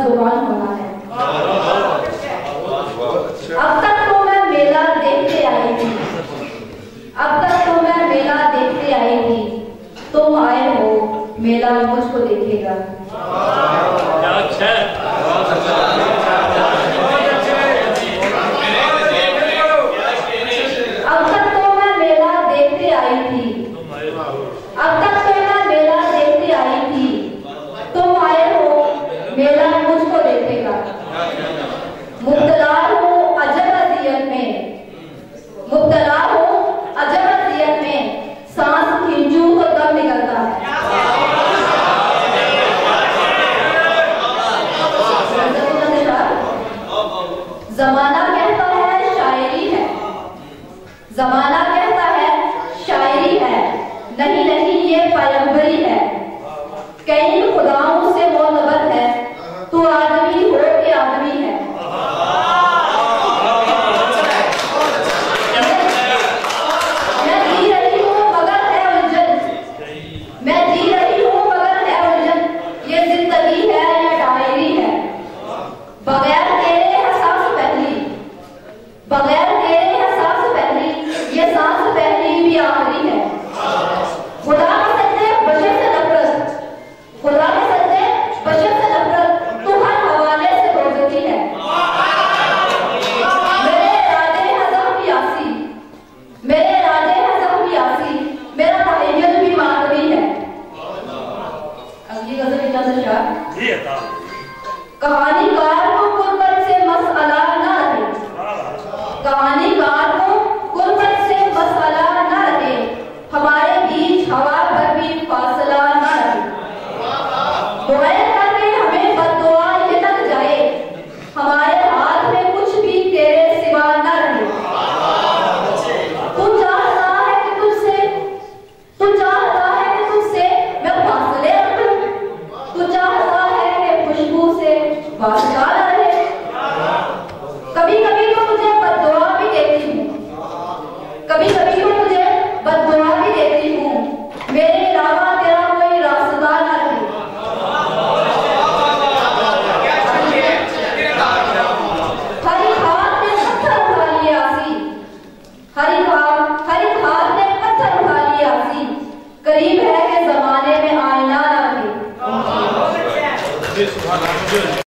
जुबान होना है। अब तक तो मैं मेला देखते आई थी, अब तक तो मैं मेला देखते आई थी, तुम आए हो मेला मुझको देखेगा। अब तक तो मैं मेला देखते आई थी, अब तक तो मैं मेला देखते आई थी, तुम आए हो मेला मुझको देखेगा। मुब्तला हो अजब अज़ियत में, मुब्तला हो अजब अज़ियत में, सांस खींचूं तो दम निकलता है। जमाना कहता है शायरी है, जमाना कहता है शायरी है, नहीं नहीं ये पैगंबरी है।